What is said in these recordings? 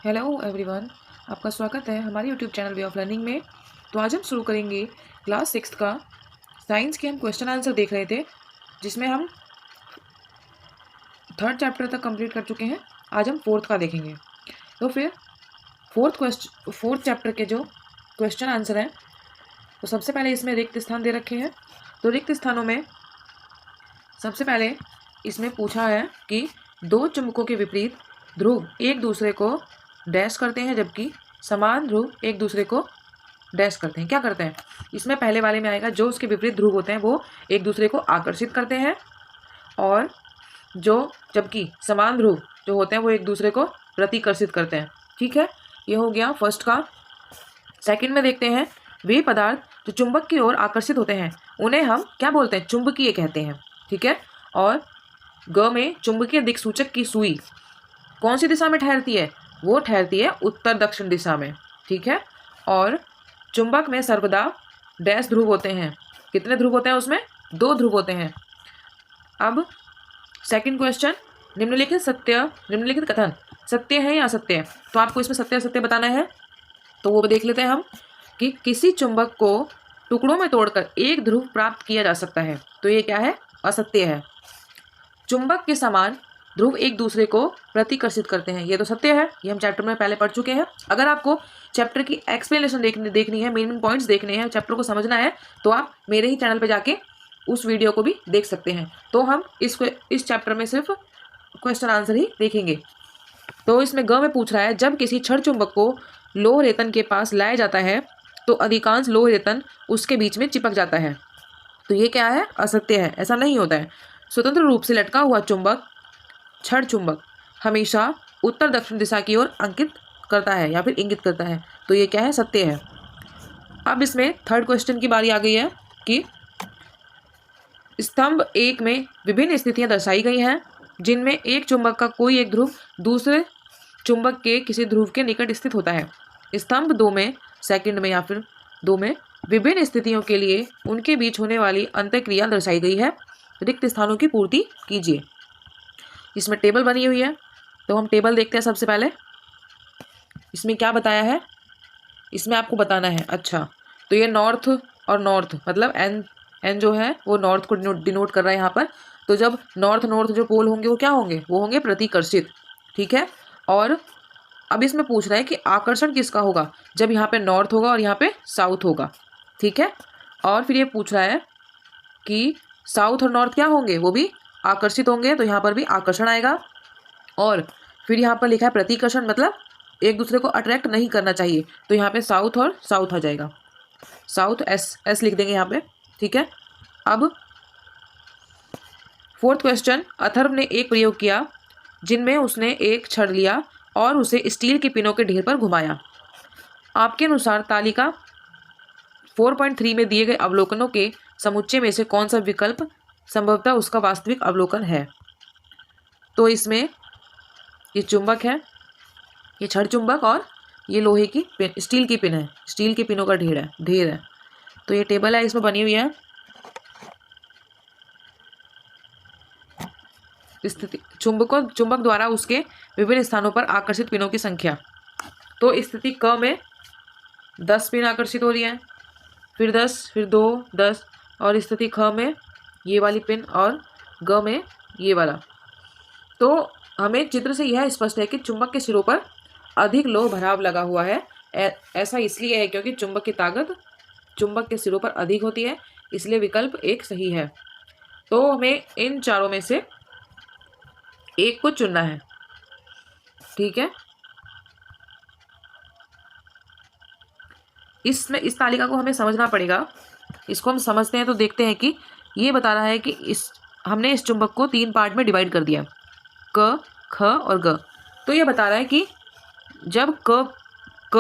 Hello everyone, आपका स्वागत है हमारे YouTube channel way of learning में। तो आज हम शुरू करेंगे क्लास 6 का साइंस के हम क्वेश्चन आंसर देख रहे थे, जिसमें हम 3rd चैप्टर तक कंप्लीट कर चुके हैं। आज हम 4th का देखेंगे। तो फिर 4th चैप्टर के जो क्वेश्चन आंसर हैं, तो सबसे पहले इसमें रिक्त स्थान दे रखे हैं। तो रिक्त स्थानों में सबसे पहले इसमें पूछा है कि दो चुंबकों के विपरीत ध्रुव एक दूसरे को डैश करते हैं, जबकि समान ध्रुव एक दूसरे को डैश करते हैं। क्या करते हैं? इसमें पहले वाले में आएगा जो उसके विपरीत ध्रुव होते हैं वो एक दूसरे को आकर्षित करते हैं, और जबकि समान ध्रुव जो होते हैं वो एक दूसरे को प्रतिकर्षित करते हैं। ठीक है, ये हो गया फर्स्ट का। सेकंड में देखते हैं, वे पदार्थ जो चुंबक की ओर आकर्षित होते हैं उन्हें हम क्या बोलते हैं? चुंबकीय कहते हैं। ठीक है, और ग में चुंबकीय दिक्सूचक की सुई कौन सी दिशा में ठहरती है? वो ठहरती है उत्तर दक्षिण दिशा में। ठीक है, और चुंबक में सर्वदा डैश ध्रुव होते हैं। कितने ध्रुव होते हैं उसमें? 2 ध्रुव होते हैं। अब सेकंड क्वेश्चन, निम्नलिखित कथन सत्य है या असत्य है? तो आपको इसमें सत्य असत्य बताना है। तो वो देख लेते हैं हम कि किसी चुंबक को टुकड़ों में तोड़कर एक ध्रुव प्राप्त किया जा सकता है। तो ये क्या है? असत्य है। चुंबक के समान ध्रुव एक दूसरे को प्रतिकर्षित करते हैं, ये तो सत्य है। ये हम चैप्टर में पहले पढ़ चुके हैं। अगर आपको चैप्टर की एक्सप्लेनेशन देखनी है, मेन पॉइंट्स देखने हैं, चैप्टर को समझना है, तो आप मेरे ही चैनल पे जाके उस वीडियो को भी देख सकते हैं। तो हम इस चैप्टर में सिर्फ क्वेश्चन आंसर ही देखेंगे। तो इसमें ग में पूछ रहा है, जब किसी छड़ चुंबक को लोह रेतन के पास लाया जाता है तो अधिकांश लोह रेतन उसके बीच में चिपक जाता है। तो ये क्या है? असत्य है, ऐसा नहीं होता है। स्वतंत्र रूप से लटका हुआ चुंबक, छड़ चुंबक, हमेशा उत्तर दक्षिण दिशा की ओर अंकित करता है या फिर इंगित करता है। तो ये क्या है? सत्य है। अब इसमें थर्ड क्वेश्चन की बारी आ गई है कि स्तंभ 1 में विभिन्न स्थितियां दर्शाई गई हैं, जिनमें एक चुंबक का कोई एक ध्रुव दूसरे चुंबक के किसी ध्रुव के निकट स्थित होता है। स्तंभ 2 में, सेकंड में या फिर 2 में विभिन्न स्थितियों के लिए उनके बीच होने वाली अंतःक्रिया दर्शाई गई है। रिक्त स्थानों की पूर्ति कीजिए। इसमें टेबल बनी हुई है, तो हम टेबल देखते हैं। सबसे पहले इसमें क्या बताया है, इसमें आपको बताना है। अच्छा, तो ये नॉर्थ और नॉर्थ, मतलब एन जो है वो नॉर्थ को डिनोट कर रहा है यहाँ पर। तो जब नॉर्थ जो पोल होंगे वो क्या होंगे? वो होंगे प्रतिकर्षित। ठीक है, और अब इसमें पूछ रहा है कि आकर्षण किसका होगा? जब यहाँ पे नॉर्थ होगा और यहाँ पे साउथ होगा। ठीक है, और फिर ये पूछ रहा है कि साउथ और नॉर्थ क्या होंगे? वो भी आकर्षित होंगे। तो यहाँ पर भी आकर्षण आएगा। और फिर यहाँ पर लिखा है प्रतिकर्षण, मतलब एक दूसरे को अट्रैक्ट नहीं करना चाहिए। तो यहाँ पे साउथ और साउथ आ जाएगा। साउथ एस लिख देंगे यहाँ पे। ठीक है, अब फोर्थ क्वेश्चन, अथर्व ने एक प्रयोग किया जिनमें उसने एक छड़ लिया और उसे स्टील के पिनों के ढेर पर घुमाया। आपके अनुसार तालिका 4.3 में दिए गए अवलोकनों के समुच्चय में से कौन सा विकल्प संभवतः उसका वास्तविक अवलोकन है? तो इसमें ये चुंबक है, ये छड़ चुंबक, और ये लोहे की पिन, स्टील की पिन है, स्टील के पिनों का ढेर है। तो ये टेबल है, इसमें बनी हुई है स्थिति चुंबक द्वारा उसके विभिन्न स्थानों पर आकर्षित पिनों की संख्या। तो स्थिति क में 10 पिन आकर्षित हो रही है, फिर 10, फिर 2, 10, और स्थिति ख में ये वाली पिन, और ग में ये वाला। तो हमें चित्र से यह स्पष्ट है कि चुंबक के सिरों पर अधिक लोह भराव लगा हुआ है। ऐसा इसलिए है क्योंकि चुंबक की ताकत चुंबक के सिरों पर अधिक होती है, इसलिए विकल्प 1 सही है। तो हमें इन चारों में से एक को चुनना है। ठीक है, इस तालिका को हमें समझना पड़ेगा। इसको हम समझते हैं तो देखते हैं कि ये बता रहा है कि हमने इस चुंबक को 3 पार्ट में डिवाइड कर दिया, क, ख और ग। तो ये बता रहा है कि जब क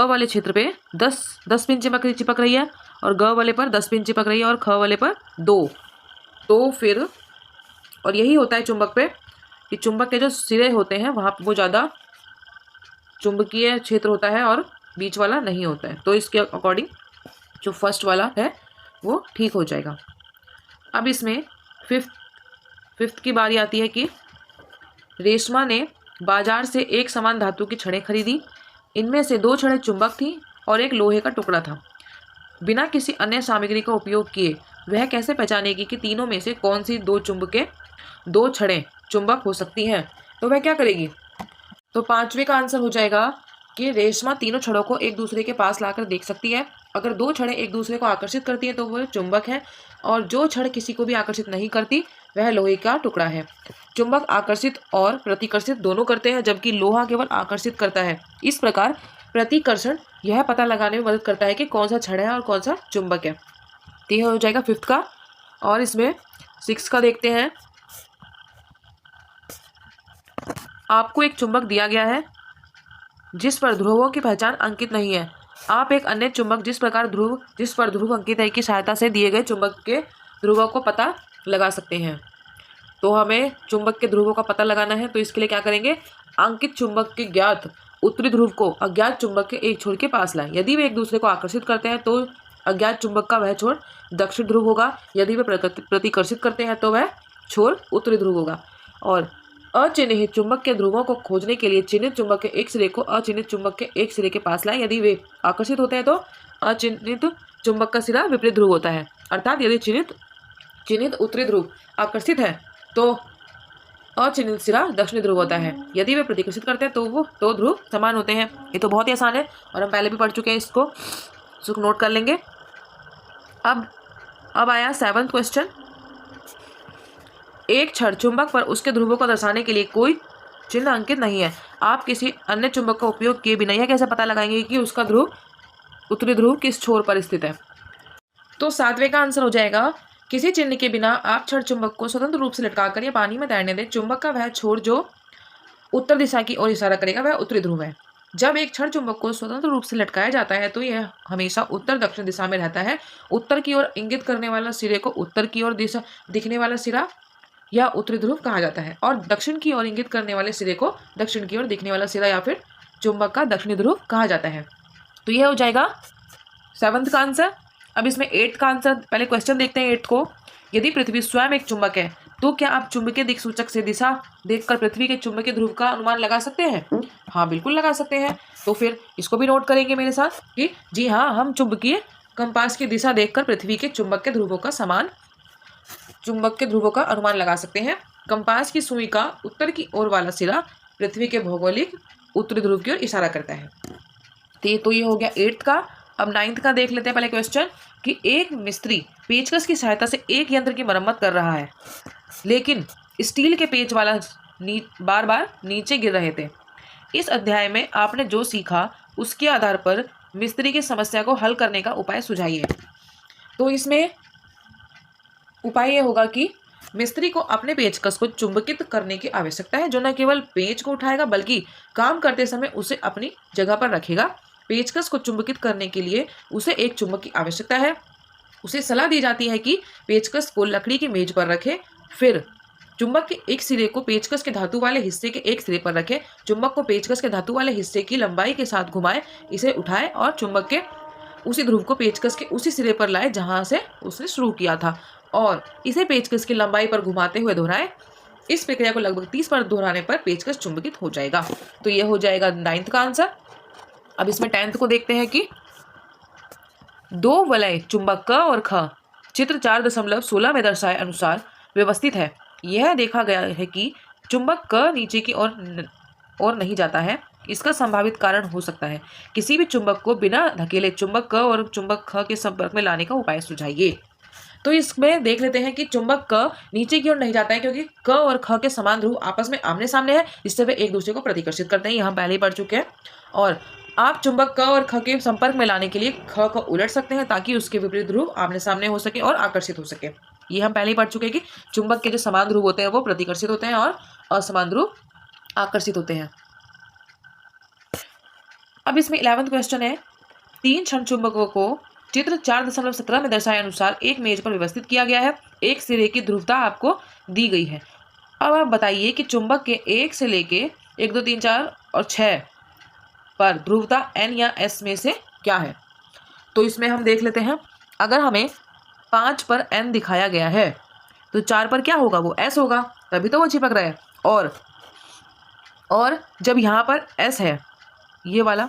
वाले क्षेत्र पे 10 पिन चिपक रही है, और ग वाले पर 10 पिन चिपक रही है, और ख वाले पर 2। तो फिर, और यही होता है चुंबक पे कि चुंबक के जो सिरे होते हैं वहाँ वो ज़्यादा चुंबकीय क्षेत्र होता है और बीच वाला नहीं होता है। तो इसके अकॉर्डिंग जो फर्स्ट वाला है वो ठीक हो जाएगा। अब इसमें फिफ्थ की बारी आती है कि रेशमा ने बाजार से एक समान धातु की छड़ें खरीदी। इनमें से 2 छड़ें चुंबक थीं और एक लोहे का टुकड़ा था। बिना किसी अन्य सामग्री का उपयोग किए वह कैसे पहचानेगी कि तीनों में से कौन सी 2 छड़ें चुंबक हो सकती हैं? तो वह क्या करेगी? तो 5वें का आंसर हो जाएगा कि रेशमा तीनों छड़ों को एक दूसरे के पास लाकर देख सकती है। अगर 2 छड़ें एक दूसरे को आकर्षित करती हैं तो वह चुंबक है, और जो छड़ किसी को भी आकर्षित नहीं करती वह लोहे का टुकड़ा है। चुंबक आकर्षित और प्रतिकर्षित दोनों करते हैं, जबकि लोहा केवल आकर्षित करता है। इस प्रकार प्रतिकर्षण यह पता लगाने में मदद करता है कि कौन सा छड़ है और कौन सा चुंबक है। तो यह हो जाएगा 5th का। और इसमें 6 का देखते हैं। आपको एक चुंबक दिया गया है जिस पर ध्रुवों की पहचान अंकित नहीं है। आप एक अन्य चुंबक जिस पर ध्रुव अंकित है की सहायता से दिए गए चुंबक के ध्रुवों को पता लगा सकते हैं। तो हमें चुंबक के ध्रुवों का पता लगाना है, तो इसके लिए क्या करेंगे? अंकित चुंबक के ज्ञात उत्तरी ध्रुव को अज्ञात चुंबक के एक छोर के पास लाएं। यदि वे एक दूसरे को आकर्षित करते हैं तो अज्ञात चुंबक का वह छोर दक्षिण ध्रुव होगा। यदि वे प्रतिकर्षित करते हैं तो वह छोर उत्तरी ध्रुव होगा। और अचिन्हित चुंबक के ध्रुवों को खोजने के लिए चिन्हित चुंबक के एक सिरे को अचिन्हित चुंबक के एक सिरे के पास लाएं। यदि वे आकर्षित होते हैं तो अचिन्हित चुंबक का सिरा विपरीत ध्रुव होता है। अर्थात यदि चिन्हित उत्तरी ध्रुव आकर्षित है तो अचिन्हित सिरा दक्षिणी ध्रुव होता है। यदि वे प्रतिकर्षित करते हैं तो ध्रुव समान होते हैं। ये तो बहुत ही आसान है और हम पहले भी पढ़ चुके हैं, इसको नोट कर लेंगे। अब आया 7th क्वेश्चन। एक छड़ चुंबक पर उसके ध्रुवों को दर्शाने के लिए कोई चिन्ह अंकित नहीं है। आप किसी अन्य चुंबक का उपयोग किए बिना यह कैसे पता लगाएंगे कि उसका उत्तरी ध्रुव किस छोर पर स्थित है? तो 7वें का आंसर हो जाएगा, किसी चिन्ह के बिना आप छड़ चुंबक को स्वतंत्र रूप से लटकाकर या पानी में तैरने दें। चुंबक का वह छोर जो उत्तर दिशा की ओर इशारा करेगा वह उत्तरी ध्रुव है। जब एक छड़ चुंबक को स्वतंत्र रूप से लटकाया जाता है तो यह हमेशा उत्तर दक्षिण दिशा में रहता है। उत्तर की ओर इंगित करने वाला सिरे को उत्तर की ओर दिशा दिखने वाला सिरा या उत्तरी ध्रुव कहा जाता है, और दक्षिण की ओर इंगित करने वाले सिरे को दक्षिण की ओर दिखने वाला सिरा या फिर चुंबक का दक्षिणी ध्रुव कहा जाता है। तो यह हो जाएगा 7th का आंसर। अब इसमें 8th का आंसर, पहले क्वेश्चन देखते हैं 8th को। यदि पृथ्वी स्वयं एक चुंबक है तो क्या आप चुंबकीय दिक् सूचक से दिशा देखकर पृथ्वी के चुंबकीय ध्रुव का अनुमान लगा सकते हैं? हाँ, बिल्कुल लगा सकते हैं। तो फिर इसको भी नोट करेंगे मेरे साथ कि जी हाँ, हम चुंबकीय कंपास की दिशा देखकर पृथ्वी के चुंबक के ध्रुवों का अनुमान लगा सकते हैं। कंपास की सुई का उत्तर की ओर वाला सिरा पृथ्वी के भौगोलिक उत्तरी ध्रुव की ओर इशारा करता है। तो ये हो गया 8th का। अब 9th का देख लेते हैं पहले क्वेश्चन कि एक मिस्त्री पेचकस की सहायता से एक यंत्र की मरम्मत कर रहा है, लेकिन स्टील के पेच वाला बार बार नीचे गिर रहे थे। इस अध्याय में आपने जो सीखा उसके आधार पर मिस्त्री की समस्या को हल करने का उपाय सुझाइए। तो इसमें उपाय यह होगा कि मिस्त्री को अपने पेचकस को चुंबकित करने की आवश्यकता है, जो न केवल पेच को उठाएगा बल्कि काम करते समय उसे अपनी जगह पर रखेगा। पेचकस को चुंबकित करने के लिए उसे एक चुंबक की आवश्यकता है। उसे सलाह दी जाती है कि पेचकस को लकड़ी की मेज पर रखे, फिर चुंबक के एक सिरे को पेचकस के धातु वाले हिस्से के एक सिरे पर रखे, चुंबक को पेचकस के धातु वाले हिस्से की लंबाई के साथ घुमाए, इसे उठाए और चुंबक के उसी ध्रुव को पेचकस के उसी सिरे पर लाए जहां से उसने शुरू किया था, और इसे पेचकस की लंबाई पर घुमाते हुए दोहराए। इस प्रक्रिया को लगभग 30 बार दोहराने पर पेचकस चुंबकित हो जाएगा। तो यह हो जाएगा 9th का आंसर। अब इसमें 10th को देखते हैं कि 2 वलय चुंबक क और ख चित्र 4.16 में दर्शाए अनुसार व्यवस्थित है। यह देखा गया है कि चुंबक क नीचे की ओर नहीं जाता है। इसका संभावित कारण हो सकता है। किसी भी चुंबक को बिना धकेले चुंबक क और चुंबक ख के संपर्क में लाने का उपाय सुझाइए। तो इसमें देख लेते हैं कि चुंबक क नीचे की ओर नहीं जाता है क्योंकि क और ख के समान ध्रुव आपस में आमने सामने है, जिससे वे एक दूसरे को प्रतिकर्षित करते हैं। ये हम पहले ही पढ़ चुके हैं। और आप चुंबक क और ख के संपर्क में लाने के लिए ख को उलट सकते हैं ताकि उसके विपरीत ध्रुव आमने सामने हो सके और आकर्षित हो सके। ये हम पहले ही पढ़ चुके हैं कि चुंबक के जो समान ध्रुव होते हैं वो प्रतिकर्षित होते हैं और असमान ध्रुव आकर्षित होते हैं। अब इसमें 11th क्वेश्चन है, 3 क्षण चुंबकों को चित्र 4.17 में दर्शाए अनुसार एक मेज पर व्यवस्थित किया गया है। एक सिरे की ध्रुवता आपको दी गई है। अब आप बताइए कि चुंबक के 1 से लेके 1, 2, 3, 4 और 6 पर ध्रुवता N या S में से क्या है? तो इसमें हम देख लेते हैं। अगर हमें 5 पर N दिखाया गया है तो 4 पर क्या होगा? वो S होगा, तभी तो वो चिपक रहा है। और और जब यहाँ पर S है, ये वाला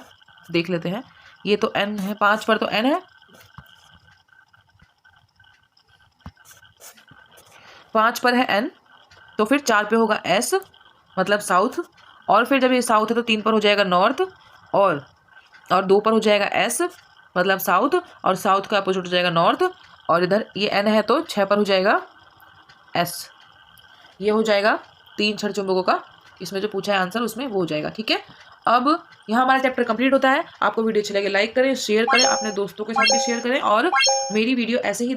देख लेते हैं, ये तो N है, 5 पर तो N है, 5 पर है N, तो फिर 4 पे होगा S मतलब साउथ, और फिर जब ये साउथ है तो 3 पर हो जाएगा नॉर्थ, और 2 पर हो जाएगा S मतलब साउथ, और साउथ का अपोजिट हो जाएगा नॉर्थ, और इधर ये N है तो 6 पर हो जाएगा S। ये हो जाएगा 3 क्षण चुंबकों का, इसमें जो पूछा है आंसर उसमें वो हो जाएगा। ठीक है, अब यहाँ हमारा चैप्टर कंप्लीट होता है। आपको वीडियो अच्छी लगे लाइक करें, शेयर करें, अपने दोस्तों के साथ भी शेयर करें, और मेरी वीडियो ऐसे ही